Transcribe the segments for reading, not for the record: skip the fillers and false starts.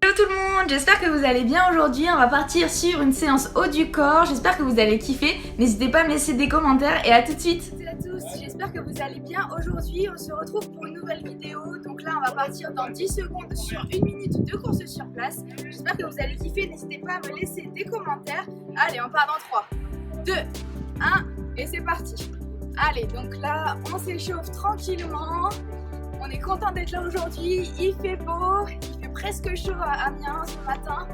Hello tout le monde, j'espère que vous allez bien aujourd'hui. On va partir sur une séance haut du corps. J'espère que vous allez kiffer. N'hésitez pas à me laisser des commentaires et à tout de suite. Salut à tous, j'espère que vous allez bien. Aujourd'hui, on se retrouve pour une nouvelle vidéo. Donc là, on va partir dans 10 secondes sur 1 minute de course sur place. J'espère que vous allez kiffer. N'hésitez pas à me laisser des commentaires. Allez, on part dans 3, 2, 1 et c'est parti. Allez, donc là, on s'échauffe tranquillement. On est content d'être là aujourd'hui. Il fait beau, il fait presque chaud à Amiens ce matin.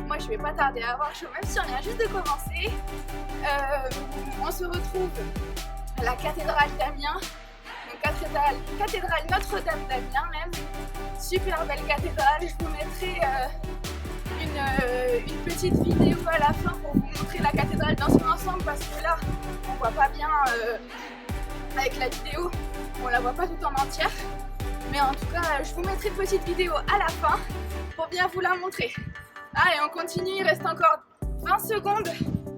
Moi, je vais pas tarder à avoir chaud, même si on vient juste de commencer. On se retrouve à la cathédrale d'Amiens. Donc, cathédrale Notre-Dame d'Amiens même. Super belle cathédrale. Je vous mettrai une petite vidéo à la fin pour vous montrer la cathédrale dans son ensemble parce que là, on voit pas bien avec la vidéo. On la voit pas tout en entière. Mais en tout cas, je vous mettrai une petite vidéo à la fin pour bien vous la montrer. Allez, on continue, il reste encore 20 secondes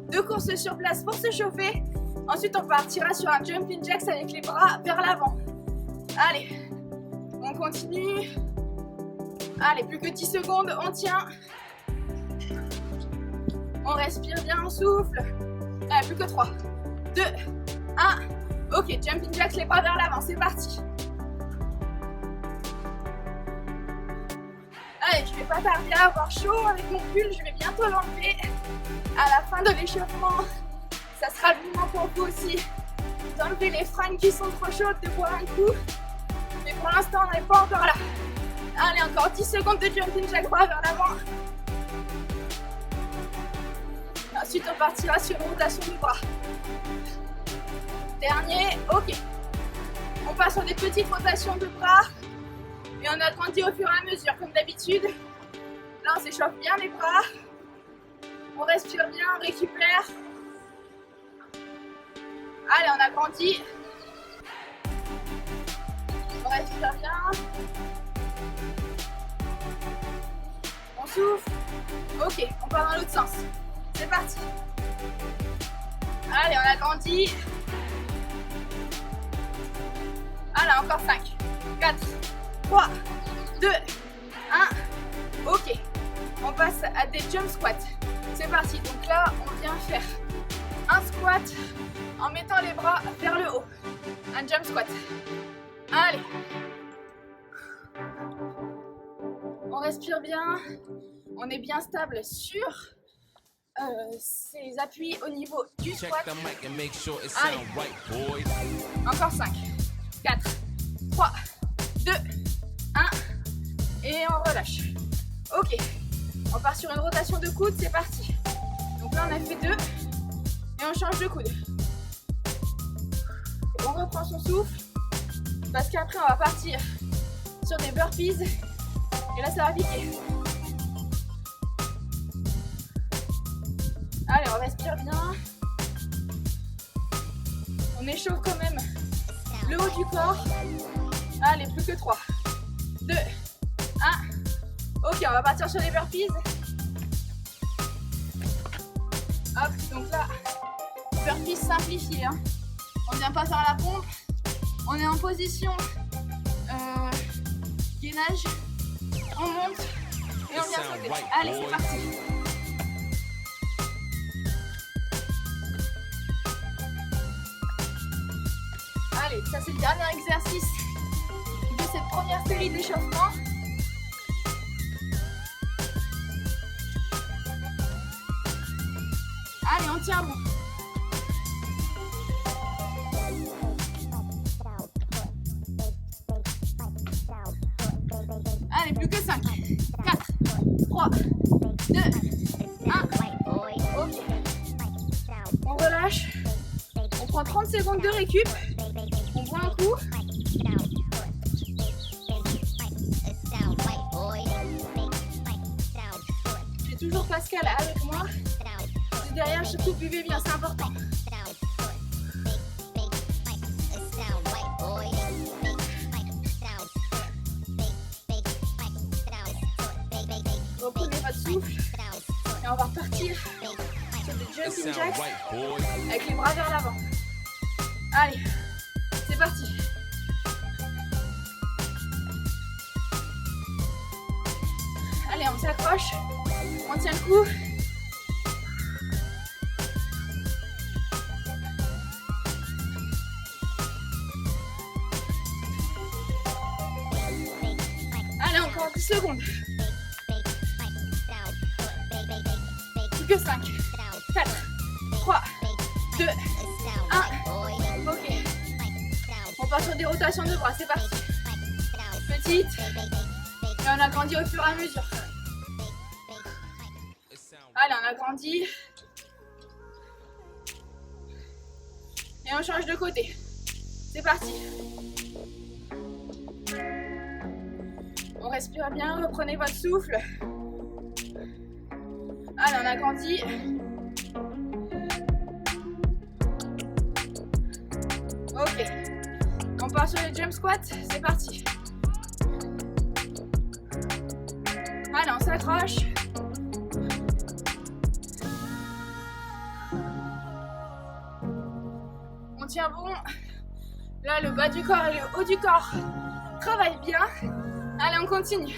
de course sur place pour se chauffer. Ensuite, on partira sur un jumping jacks avec les bras vers l'avant. Allez, on continue. Allez, plus que 10 secondes, on tient. On respire bien, on souffle. Allez, plus que 3, 2, 1. Ok, jumping jacks, les bras vers l'avant, c'est parti. Allez, je vais pas tarder à avoir chaud avec mon pull, je vais bientôt l'enlever. À la fin de l'échauffement, ça sera le moment pour vous aussi d'enlever les fringues qui sont trop chaudes, de boire un coup. Mais pour l'instant, on n'est pas encore là. Allez, encore 10 secondes de jumping jack bras vers l'avant. Ensuite, on partira sur une rotation du bras. Dernier, ok. On passe sur des petites rotations de bras. Et on agrandit au fur et à mesure, comme d'habitude. Là, on s'échauffe bien les bras. On respire bien, on récupère. Allez, on agrandit. On respire bien. On souffle. Ok, on part dans l'autre sens. C'est parti. Allez, on agrandit. Allez, encore 5, 4, 3, 2, 1. Ok, on passe à des jump squats. C'est parti. Donc là, on vient faire un squat en mettant les bras vers le haut. Un jump squat. Allez. On respire bien. On est bien stable sur ses appuis au niveau du squat. Allez. Encore 5, 4, 3, 2, 1 et on relâche. Ok, on part sur une rotation de coude, c'est parti. Donc là on a fait 2 et on change de coude. On reprend son souffle parce qu'après on va partir sur des burpees et là ça va piquer. Allez, on respire bien. On échauffe quand même le haut du corps. Allez, plus que 3, 2, 1. Ok, on va partir sur les burpees. Hop, donc là, burpees simplifié. Hein. On vient pas faire la pompe. On est en position gainage. On monte et on vient sauter. Allez, c'est parti. Allez, ça c'est le dernier exercice de cette première série d'échauffement. Allez, on tient bon. Allez, plus que 5, 4, 3, 2, 1. Ok. On relâche. On prend 30 secondes de récup. On boit un coup. J'ai toujours Pascal avec moi. Et derrière, surtout buvez bien, c'est important. Reprenez votre souffle et on va repartir sur des jumping jacks avec les bras vers l'avant. Allez, c'est parti. Allez, on s'accroche, on tient le coup. Allez, encore 10 secondes. Plus que 5, 4, 3, 2, 1. Ok. On part sur des rotations de bras, c'est parti. Petite. Et on agrandit au fur et à mesure. Allez, on agrandit. Et on change de côté. C'est parti. On respire bien, reprenez votre souffle. Allez, on agrandit. Ok. On part sur les jump squats, c'est parti. Allez, on s'accroche. On tient bon. Là, le bas du corps et le haut du corps travaillent bien. Allez, on continue.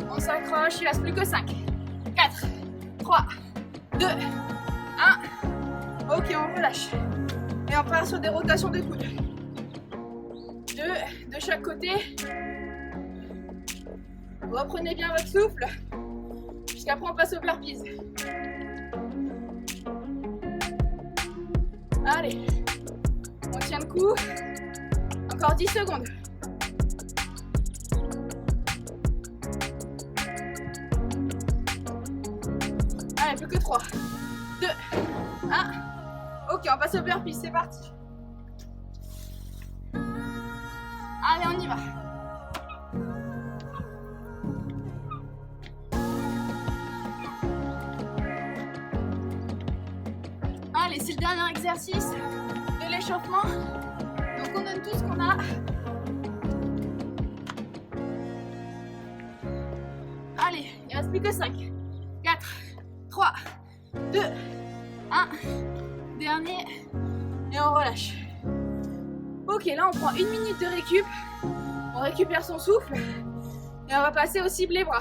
On s'accroche, il reste plus que 5, 4, 3, 2, 1. Ok, on relâche. Et on part sur des rotations de coudes. Deux de chaque côté. Reprenez bien votre souffle. Jusqu'après, on passe au burpees. Allez, on tient le coup. Encore 10 secondes. Allez, plus que 3, 2, 1. Ok, on passe au burpees, c'est parti. Allez, on y va. Allez, c'est le dernier exercice de l'échauffement. Donc on donne tout ce qu'on a. Allez, il reste plus que 5, 4, 3, 2, 1. Dernier. Et on relâche. Ok, là on prend 1 minute de récup. On récupère son souffle. Et on va passer au cible les bras.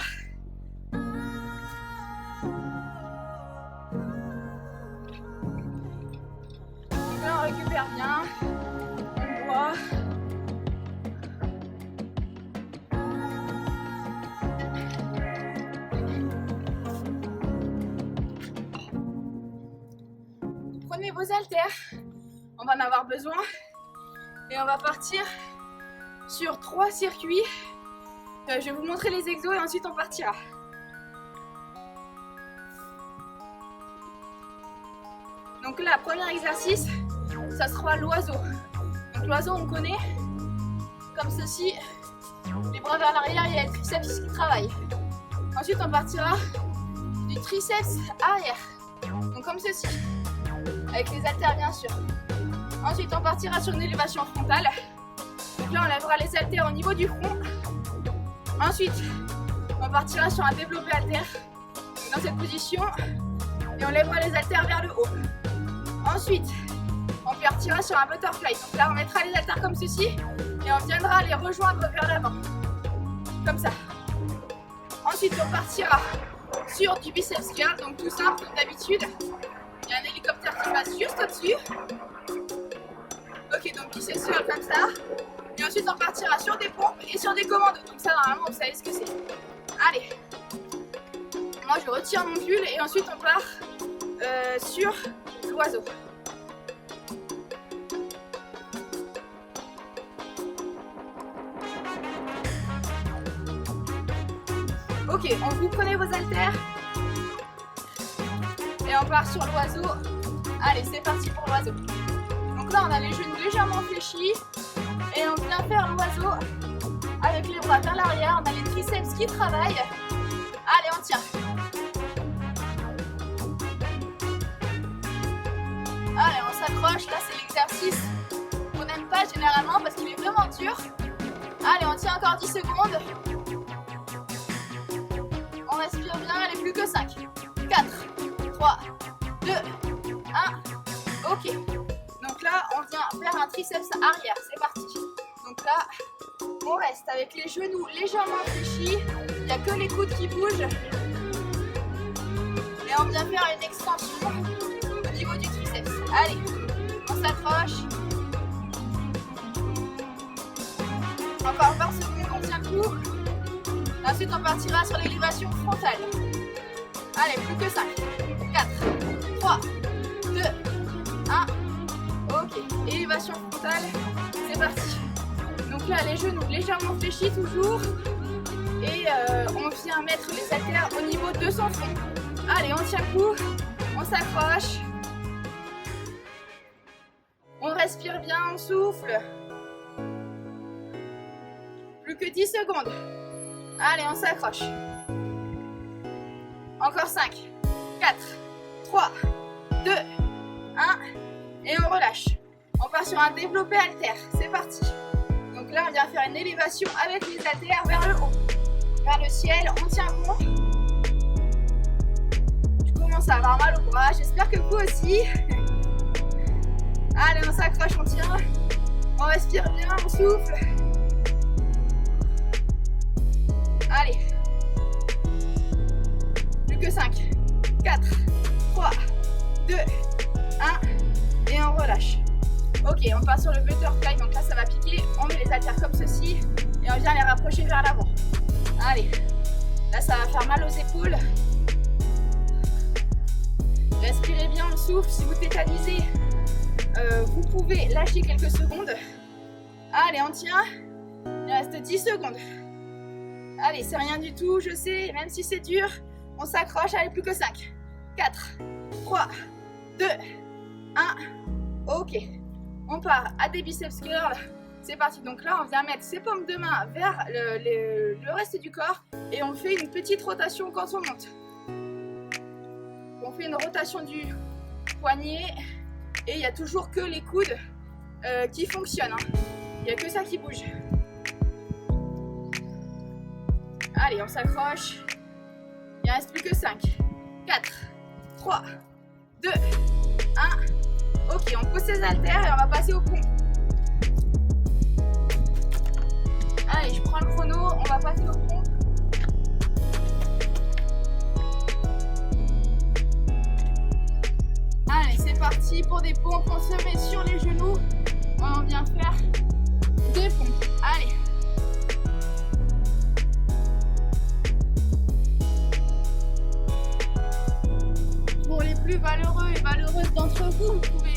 Là on récupère bien. On boit. Prenez vos haltères. On va en avoir besoin. Et on va partir sur 3 circuits. Je vais vous montrer les exos et ensuite on partira. Donc là, premier exercice, ça sera l'oiseau. Donc l'oiseau, on connaît comme ceci. Les bras vers l'arrière, il y a le triceps qui travaille. Ensuite, on partira du triceps arrière. Donc comme ceci. Avec les haltères, bien sûr. Ensuite, on partira sur une élévation frontale. Donc là, on lèvera les haltères au niveau du front. Ensuite, on partira sur un développé haltère. Dans cette position. Et on lèvera les haltères vers le haut. Ensuite, on partira sur un butterfly. Donc là, on mettra les haltères comme ceci. Et on viendra les rejoindre vers l'avant. Comme ça. Ensuite, on partira sur du biceps curl. Donc tout simple, comme d'habitude. Il y a un hélicoptère qui passe juste au-dessus. Ok, donc biceps curl comme ça. Et ensuite, on partira sur des pompes et sur des commandos. Donc ça, normalement, vous savez ce que c'est. Allez. Moi, je retire mon pull et ensuite, on part sur l'oiseau. Ok, vous prenez vos haltères. Et on part sur l'oiseau. Allez, c'est parti pour l'oiseau. Donc là, on a les genoux légèrement fléchis. Et on vient faire l'oiseau avec les bras vers l'arrière. On a les triceps qui travaillent. Allez, on tient. Allez, on s'accroche. Là, c'est l'exercice qu'on n'aime pas généralement parce qu'il est vraiment dur. Allez, on tient encore 10 secondes. On respire bien. Allez, plus que 5, 4, 3, 2, 1. Ok. Donc là, on vient faire un triceps arrière. C'est parti. Donc là, on reste avec les genoux légèrement fléchis. Il n'y a que les coudes qui bougent. Et on vient faire une extension au niveau du triceps. Allez, on s'accroche. Encore 20 secondes, on tient le coup. Ensuite, on partira sur l'élévation frontale. Allez, plus que 5, 4, 3, 2, 1. Ok, élévation frontale, c'est parti. Donc là, les genoux légèrement fléchis toujours. Et on vient mettre les haltères au niveau de son front. Allez, on tient le coup, on s'accroche. On respire bien, on souffle. Plus que 10 secondes. Allez, on s'accroche. Encore 5, 4, 3, 2, 1. Et on relâche. On part sur un développé haltère. C'est parti. Donc là, on vient faire une élévation avec les haltères vers le haut. Vers le ciel, on tient bon. Je commence à avoir mal au bras. J'espère que vous aussi. Allez, on s'accroche, on tient. On respire bien, on souffle. Allez. Plus que 5, 4, 3, 2, 1. Et on relâche. Ok, on part sur le butterfly. Donc là, ça va piquer. On met les haltères comme ceci. Et on vient les rapprocher vers l'avant. Allez. Là, ça va faire mal aux épaules. Respirez bien, on souffle. Si vous tétanisez, vous pouvez lâcher quelques secondes. Allez, on tient. Il reste 10 secondes. Allez, c'est rien du tout, je sais, même si c'est dur. On s'accroche, allez, plus que 5, 4, 3, 2, 1. Ok, on part à des biceps curls. C'est parti, donc là, on vient mettre ses paumes de main vers le reste du corps. Et on fait une petite rotation quand on monte. On fait une rotation du poignet. Et il n'y a toujours que les coudes qui fonctionnent. Il n'y a que ça qui bouge. Allez, on s'accroche. Il ne reste plus que 5, 4, 3, 2, 1. Ok, on pose ses haltères et on va passer au pompes. Allez, je prends le chrono, on va passer aux pompes. Allez, c'est parti pour des pompes. On se met sur les genoux. On vient faire des pompes. Allez. Pour les plus valeureux et valeureuses d'entre vous, vous pouvez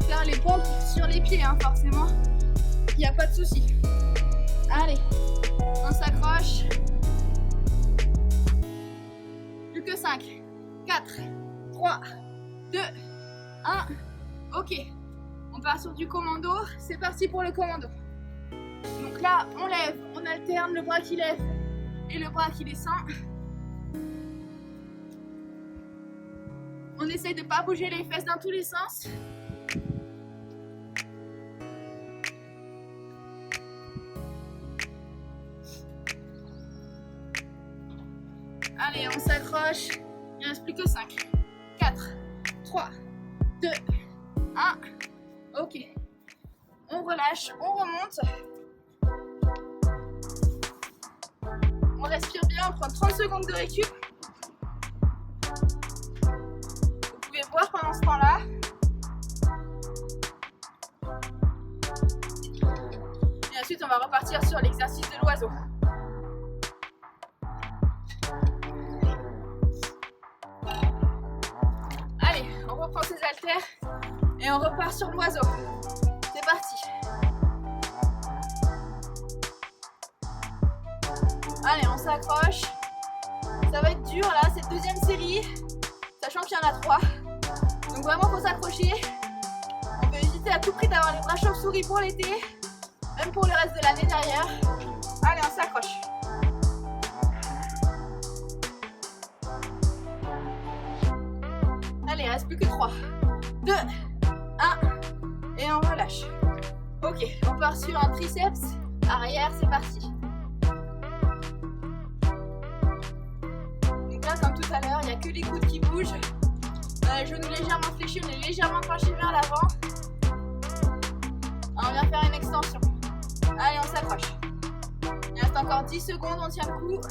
faire les pompes sur les pieds, hein, forcément. Il n'y a pas de souci. Allez, on s'accroche. Plus que 5, 4, 3, 2, 1. Ok, on part sur du commando. C'est parti pour le commando. Donc là, on lève, on alterne le bras qui lève et le bras qui descend. On essaye de ne pas bouger les fesses dans tous les sens. Allez, on s'accroche. Il ne reste plus que 5, 4, 3, 2, 1. Ok. On relâche, on remonte. On respire bien, on prend 30 secondes de récup. Vous pouvez boire pendant ce temps-là. Et ensuite, on va repartir sur l'exercice de l'oiseau. Allez, on reprend ses haltères et on repart sur l'oiseau. C'est parti. Allez, on s'accroche. Ça va être dur là, cette deuxième série, sachant qu'il y en a 3. Donc vraiment, faut s'accrocher. On peut éviter à tout prix d'avoir les bras chauves-souris pour l'été, même pour le reste de l'année derrière. Allez, on s'accroche. Allez, il reste plus que 3, 2, 1. Et on relâche. Ok, on part sur un triceps arrière, c'est parti. Donc là, comme tout à l'heure, il n'y a que les coudes qui bougent. Les genoux légèrement fléchis, on est légèrement penché vers l'avant. On vient faire une extension. Allez, on s'accroche. Il reste encore 10 secondes, on tient le coup.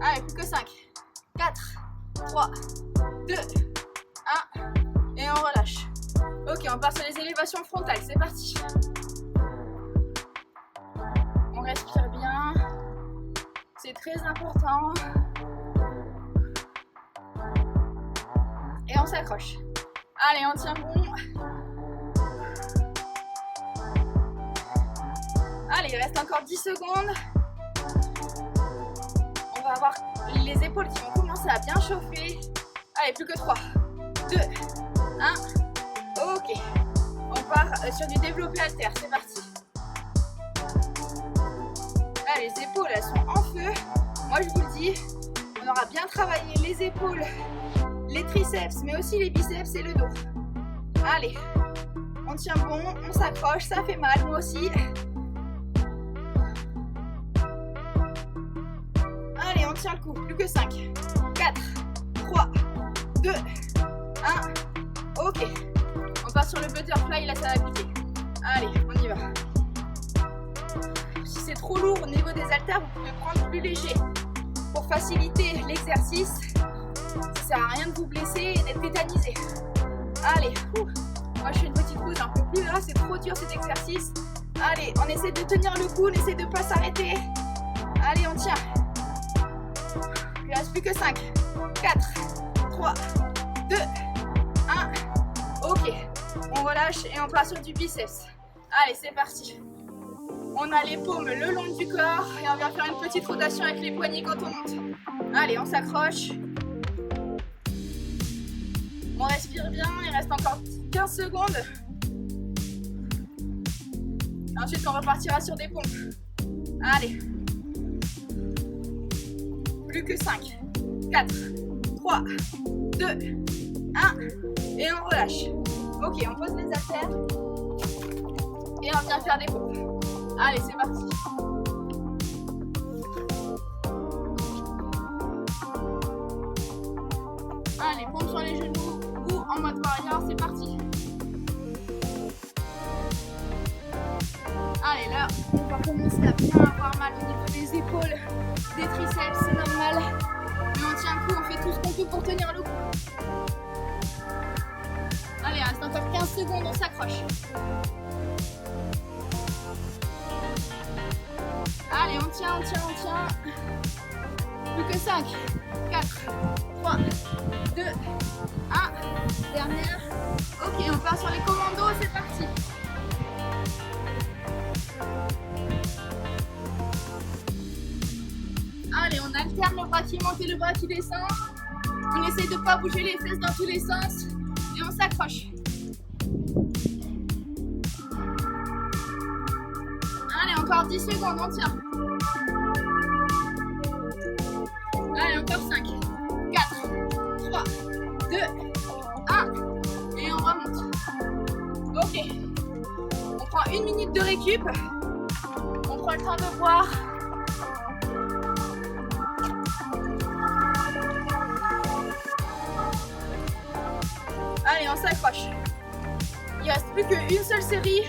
Allez, plus que 5, 4, 3, 2, 1. Et on relâche. Ok, on part sur les élévations frontales, c'est parti. On respire bien. C'est très important. Et on s'accroche. Allez, on tient bon. Allez, il reste encore 10 secondes. On va avoir les épaules qui vont commencer à bien chauffer. Allez, plus que 3, 2, 1. Ok. On part sur du développé haltère, c'est parti. Là, les épaules, elles sont en feu. Moi, je vous le dis, on aura bien travaillé les épaules, les triceps, mais aussi les biceps et le dos. Allez, on tient bon, on s'accroche, ça fait mal, moi aussi. Allez, on tient le coup, plus que 5, 4, 3, 2, 1. Ok, on part sur le butterfly, là ça va piquer. Allez, on y va. Si c'est trop lourd au niveau des haltères, vous pouvez prendre plus léger. Pour faciliter l'exercice, ça sert à rien de vous blesser et d'être tétanisé. Allez, moi je fais une petite pause, j'en peux plus là, c'est trop dur cet exercice. Allez, on essaie de tenir le coup, on essaie de ne pas s'arrêter. Allez, on tient. Il ne reste plus que 5, 4, 3, 2, 1. Ok, on relâche et on passe sur du biceps. Allez, c'est parti. On a les paumes le long du corps et on vient faire une petite rotation avec les poignets quand on monte. Allez, on s'accroche. On respire bien, il reste encore 15 secondes. Ensuite, on repartira sur des pompes. Allez. Plus que 5, 4, 3, 2, 1. Et on relâche. Ok, on pose les haltères. Et on vient faire des pompes. Allez, c'est parti. Allez, pompe sur les genoux ou en mode warrior, c'est parti. Allez, là, on va commencer à bien avoir mal au niveau des épaules, des triceps, c'est normal. Mais on tient le coup, on fait tout ce qu'on peut pour tenir le coup. Allez, il reste encore 15 secondes, on s'accroche. Allez, on tient. Plus que 5, 4, 3, 2, 1. Dernière. Ok, on part sur les commandos, c'est parti. Allez, on alterne le bras qui monte et le bras qui descend. On essaye de ne pas bouger les fesses dans tous les sens. Et on s'accroche. Allez, encore 10 secondes, on tient. Allez, encore 5, 4, 3, 2, 1. Et on remonte. Ok. On prend 1 minute de récup. On prend le temps de boire. Allez, on s'accroche. Il reste plus qu'une seule série.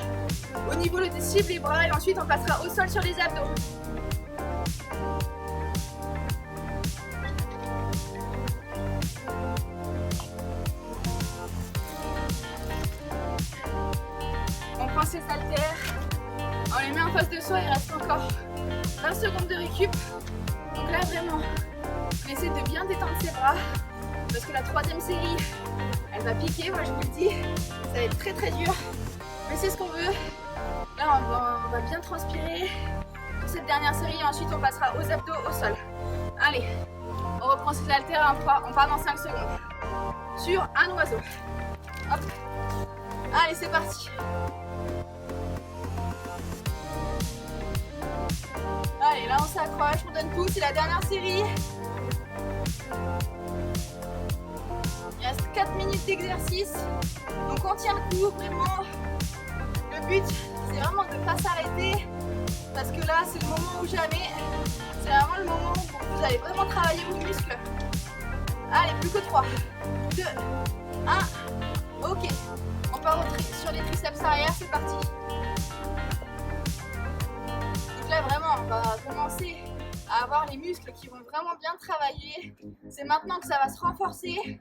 Au niveau des cibles, les bras, et ensuite on passera au sol sur les abdos. On prend ses haltères, on les met en face de soi, il reste encore 20 secondes de récup. Donc là vraiment, on essaie de bien détendre ses bras, parce que la troisième série, elle va piquer, moi je vous le dis, ça va être très très dur, mais c'est ce qu'on veut. Là on va bien transpirer pour cette dernière série et ensuite on passera aux abdos au sol. Allez, on reprend ses haltères, on part dans 5 secondes. Sur un oiseau. Hop. Allez, c'est parti. Allez, là on s'accroche, on donne tout, c'est la dernière série. Il reste 4 minutes d'exercice. Donc on tient le coup, vraiment. Le but, c'est vraiment de ne pas s'arrêter. Parce que là, c'est le moment où jamais. C'est vraiment le moment où vous allez vraiment travailler vos muscles. Allez, plus que 3, 2, 1. Ok, on part sur les triceps arrière, c'est parti. Donc là vraiment, on va commencer à avoir les muscles qui vont vraiment bien travailler. C'est maintenant que ça va se renforcer.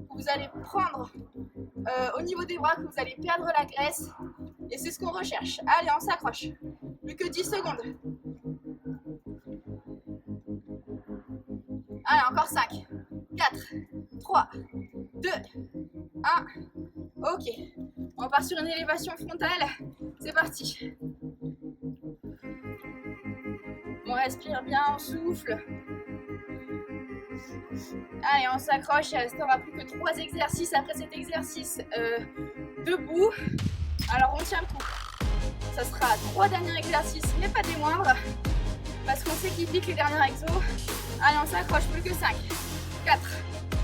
Vous allez prendre au niveau des bras, que vous allez perdre la graisse. Et c'est ce qu'on recherche. Allez, on s'accroche. Plus que 10 secondes. Allez, encore 5, 4, 3, 2, 1. Ok. On part sur une élévation frontale. C'est parti. On respire bien, on souffle. Allez, on s'accroche. Il ne restera plus que 3 exercices après cet exercice debout. Alors, on tient le coup. Ça sera 3 derniers exercices, mais pas des moindres. Parce qu'on sait qu'il pique les derniers exos. Allez, on s'accroche. Plus que 5, 4,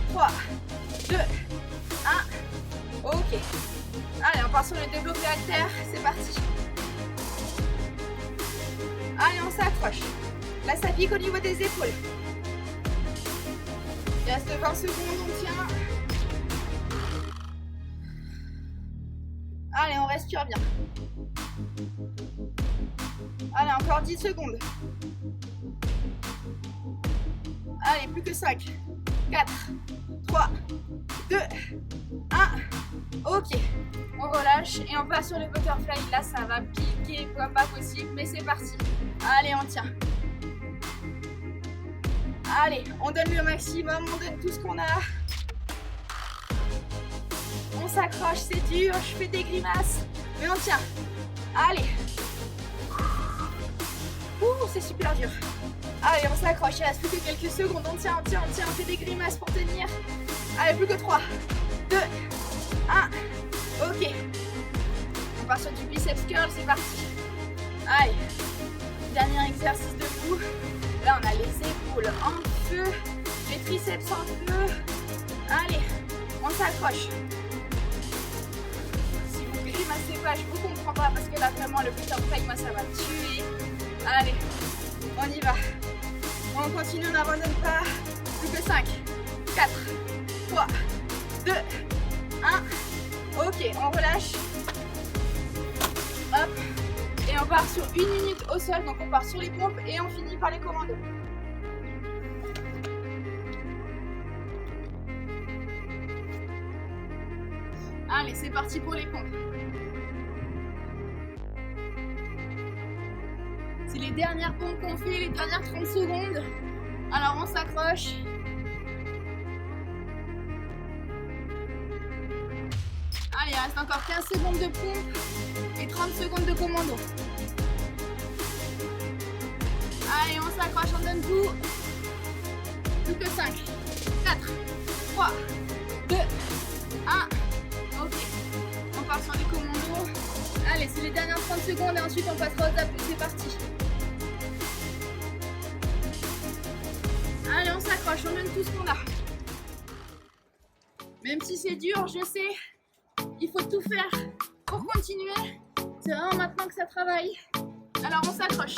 3, 2, 1. Ok. Allez, on part sur le développé haltère. C'est parti. Allez, on s'accroche. Là, ça pique au niveau des épaules. Il reste 20 secondes, on tient. Allez, on respire bien. Allez, encore 10 secondes. Allez, plus que 5, 4, 3, 2, 1. Ok, on relâche et on passe sur le butterfly. Là, ça va piquer comme pas possible, mais c'est parti. Allez, on tient. Allez, on donne le maximum, on donne tout ce qu'on a. On s'accroche, c'est dur, je fais des grimaces, mais on tient. Allez. Ouh, c'est super dur. Allez, on s'accroche, il reste plus que quelques secondes. On tient, on fait des grimaces pour tenir. Allez, plus que 3, 2, 1. Ok. On part sur du biceps curl, c'est parti. Allez. Dernier exercice debout. Là, on a les épaules en feu, les triceps en feu. Allez, on s'accroche. Si vous grimacez pas, je vous comprends pas parce que là, vraiment, le butterfly, moi, ça va me tuer. Allez, on y va. On continue, on n'abandonne pas. Plus que 5, 4, 3, 2, 1. Ok, on relâche. Hop. Et on part sur 1 minute au sol, donc on part sur les pompes et on finit par les commandos. Allez, c'est parti pour les pompes. C'est les dernières pompes qu'on fait, les dernières 30 secondes. Alors on s'accroche. Allez, il reste encore 15 secondes de pompe et 30 secondes de commando. Allez, on s'accroche, on donne tout. Plus que 5, 4, 3, 2, 1. Ok, on part sur les commandos. Allez, c'est les dernières 30 secondes et ensuite on passera aux abdos. C'est parti. Allez, on s'accroche, on donne tout ce qu'on a. Même si c'est dur, je sais, il faut tout faire pour continuer. C'est vraiment maintenant que ça travaille. Alors on s'accroche.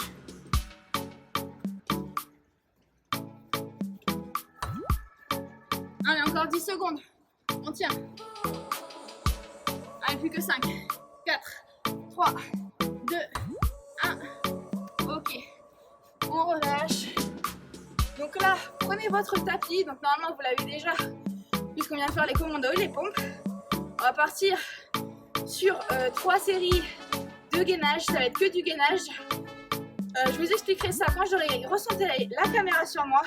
Allez, encore 10 secondes. On tient. Allez, plus que 5, 4, 3, 2, 1. Ok. On relâche. Donc là, prenez votre tapis. Donc normalement, vous l'avez déjà, puisqu'on vient de faire les commandos et les pompes. On va partir sur 3 séries de gainage. Ça va être que du gainage. Je vous expliquerai ça quand j'aurai recentré la caméra sur moi.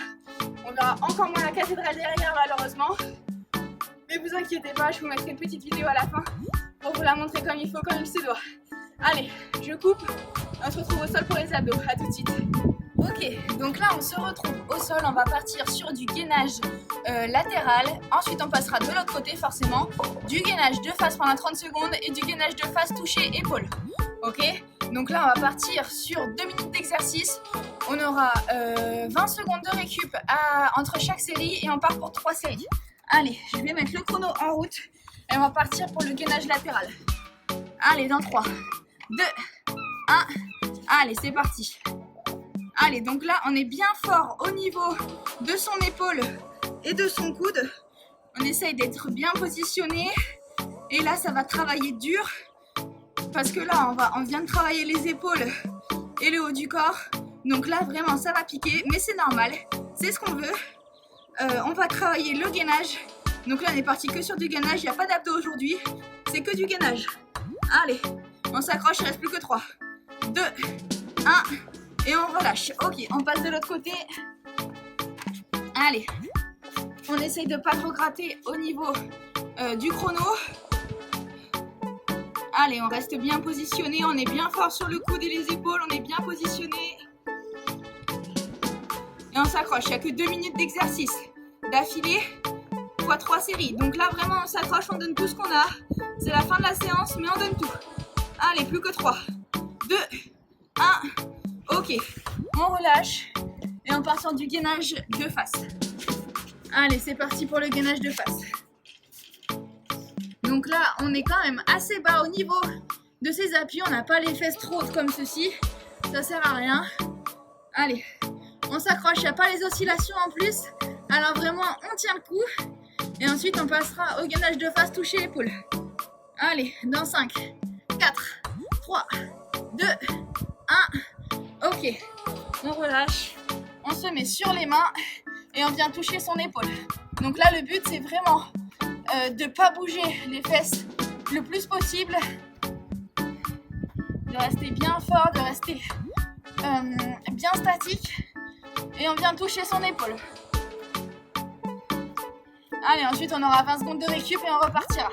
On verra encore moins la cathédrale derrière, malheureusement. Mais vous inquiétez pas, je vous mettrai une petite vidéo à la fin pour vous la montrer comme il faut, comme il se doit. Allez, je coupe. On se retrouve au sol pour les abdos. À tout de suite. Ok, donc là on se retrouve au sol. On va partir sur du gainage latéral. Ensuite on passera de l'autre côté forcément. Du gainage de face pendant 30 secondes et du gainage de face touché épaule. Ok, donc là on va partir sur 2 minutes d'exercice. On aura 20 secondes de récup entre chaque série et on part pour 3 séries. Allez, je vais mettre le chrono en route et on va partir pour le gainage latéral. Allez, dans 3, 2, 1. Allez, c'est parti. Allez, donc là, on est bien fort au niveau de son épaule et de son coude. On essaye d'être bien positionné. Et là, ça va travailler dur. Parce que là, on vient de travailler les épaules et le haut du corps. Donc là, vraiment, ça va piquer. Mais c'est normal. C'est ce qu'on veut. On va travailler le gainage. Donc là, on est parti que sur du gainage. Il n'y a pas d'abdos aujourd'hui. C'est que du gainage. Allez, on s'accroche. Il ne reste plus que 3, 2, 1. Et on relâche. Ok, on passe de l'autre côté. Allez. On essaye de ne pas trop gratter au niveau du chrono. Allez, on reste bien positionné. On est bien fort sur le coude et les épaules. On est bien positionné. Et on s'accroche. Il n'y a que 2 minutes d'exercice d'affilée fois 3 séries. Donc là, vraiment, on s'accroche. On donne tout ce qu'on a. C'est la fin de la séance, mais on donne tout. Allez, plus que 3, 2, 1. Ok, on relâche. Et on part sur du gainage de face. Allez, c'est parti pour le gainage de face. Donc là, on est quand même assez bas au niveau de ces appuis. On n'a pas les fesses trop hautes comme ceci. Ça sert à rien. Allez, on s'accroche. Il n'y a pas les oscillations en plus. Alors vraiment, on tient le coup. Et ensuite, on passera au gainage de face toucher l'épaule. Allez, dans 5, 4, 3, 2, 1. Ok, on relâche. On se met sur les mains. Et on vient toucher son épaule. Donc là, le but, c'est vraiment de ne pas bouger les fesses le plus possible. De rester bien fort, de rester bien statique. Et on vient toucher son épaule. Allez, ensuite, on aura 20 secondes de récup et on repartira.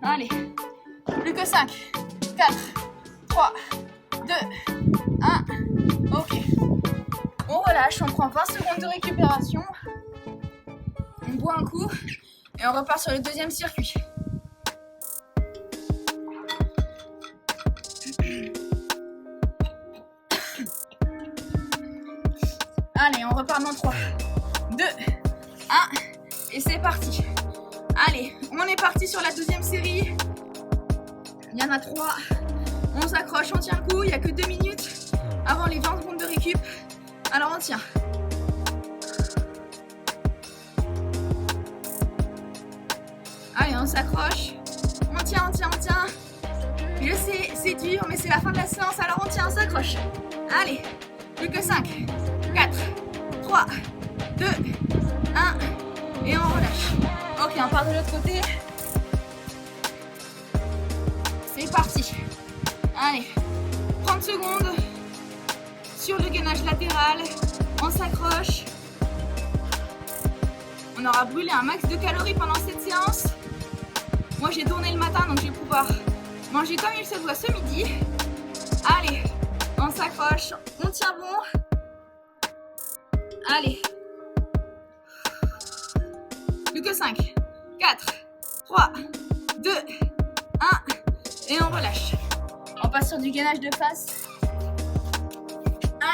Allez, plus que 5, 4, 3, 2, 1. Ok. On relâche, on prend 20 secondes de récupération. On boit un coup et on repart sur le deuxième circuit. Allez, on repart dans 3, 2, 1 et c'est parti. Allez, on est parti sur la deuxième série. Il y en a 3. On s'accroche, on tient le coup. Il n'y a que 2 minutes avant les 20 secondes de récup. Alors on tient. Allez, on s'accroche. On tient, on tient, on tient. Je sais, c'est dur, mais c'est la fin de la séance. Alors on tient, on s'accroche. Allez, plus que 5, 4, 3, 2, 1. Et on relâche. Ok, on part de l'autre côté. C'est parti. Allez, 30 secondes. Sur le gainage latéral, on s'accroche. On aura brûlé un max de calories pendant cette séance. Moi j'ai tourné le matin donc je vais pouvoir manger comme il se doit ce midi. Allez, on s'accroche, on tient bon. Allez. Plus que 5, 4, 3, 2, 1. Et on relâche. On passe sur du gainage de face.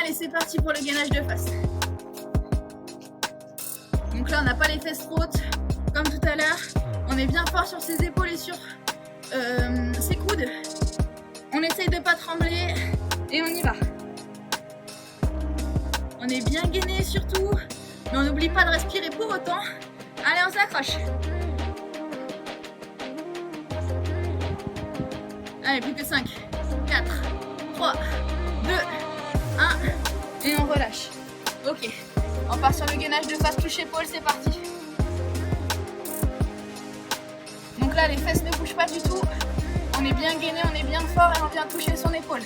Allez, c'est parti pour le gainage de face. Donc là, on n'a pas les fesses trop hautes, comme tout à l'heure. On est bien fort sur ses épaules et sur ses coudes. On essaye de ne pas trembler et on y va. On est bien gainé surtout, mais on n'oublie pas de respirer pour autant. Allez, on s'accroche. Allez, plus que 5, 4, 3, 2, 1. Et on relâche. Ok, on part sur le gainage de face touche épaule, c'est parti. Donc là, les fesses ne bougent pas du tout. On est bien gainé, on est bien fort et on vient toucher son épaule.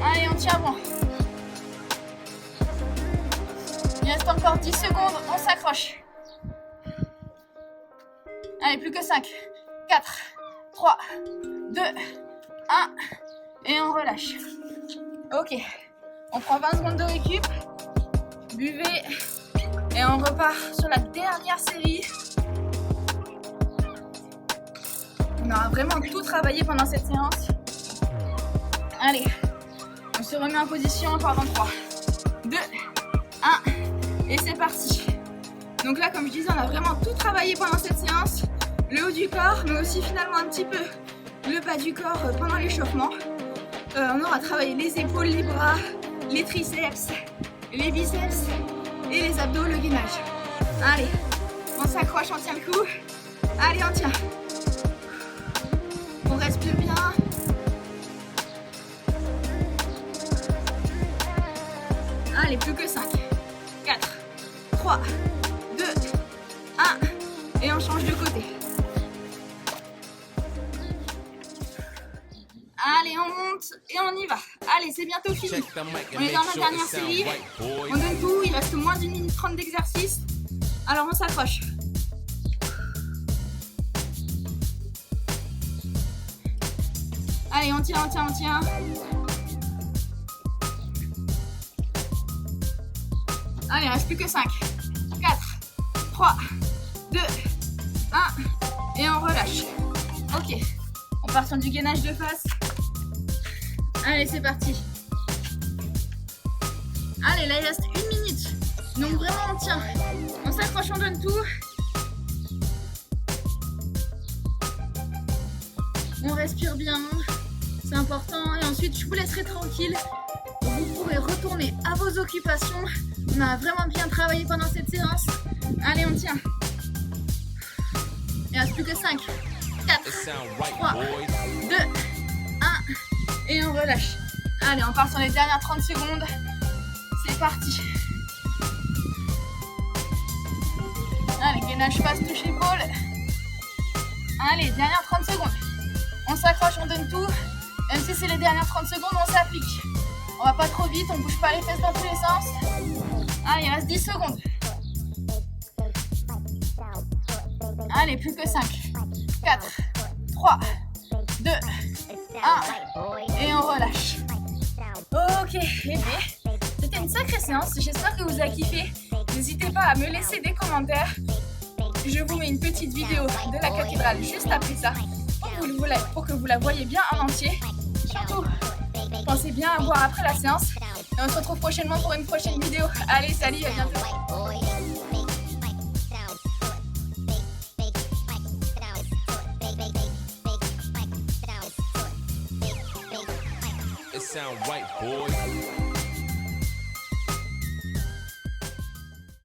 Allez, on tient bon. Il reste encore 10 secondes, on s'accroche. Allez, plus que 5, 4, 3, 2, 1. Et on relâche. Ok, on prend 20 secondes de récup. Buvez. Et on repart sur la dernière série. On aura vraiment tout travaillé pendant cette séance. Allez, on se remet en position, on part dans 3, 2, 1. Et c'est parti. Donc là, comme je disais, on a vraiment tout travaillé pendant cette séance. Le haut du corps, mais aussi finalement un petit peu le bas du corps pendant l'échauffement. On aura travaillé les épaules, les bras, les triceps, les biceps et les abdos, le gainage. Allez, On s'accroche, on tient le coup. Allez, on tient. On respire bien. Allez, plus que 5. 4, 3, 2, 1. Et on change de côté. Allez, on monte et on y va. Allez, c'est bientôt fini. On est dans la dernière série. On donne tout. Il reste moins d'1 minute 30 d'exercice. Alors, on s'accroche. Allez, on tient, on tient, on tient. Allez, il reste plus que 5. 4, 3, 2, 1. Et on relâche. Ok. On part sur du gainage de face. Allez, c'est parti. Allez, là, il reste 1 minute. Donc, vraiment, on tient. On s'accroche, on donne tout. On respire bien. C'est important. Et ensuite, je vous laisserai tranquille. Vous pourrez retourner à vos occupations. On a vraiment bien travaillé pendant cette séance. Allez, on tient. Il ne reste plus que 5, 4, 3, 2, 1. Et on relâche. Allez, on part sur les dernières 30 secondes. C'est parti. Allez, gainage face, touche épaule. Allez, dernières 30 secondes. On s'accroche, on donne tout. Même si c'est les dernières 30 secondes, on s'applique. On va pas trop vite, on bouge pas les fesses dans tous les sens. Allez, il reste 10 secondes. Allez, plus que 5, 4, 3, 2, 1. Et on relâche. Ok, et bien, c'était une sacrée séance. J'espère que vous avez kiffé. N'hésitez pas à me laisser des commentaires. Je vous mets une petite vidéo de la cathédrale juste après ça pour que vous la voyez bien en entier. Surtout, pensez bien à boire après la séance. Et on se retrouve prochainement pour une prochaine vidéo. Allez, salut, à bientôt. It sound right, boy.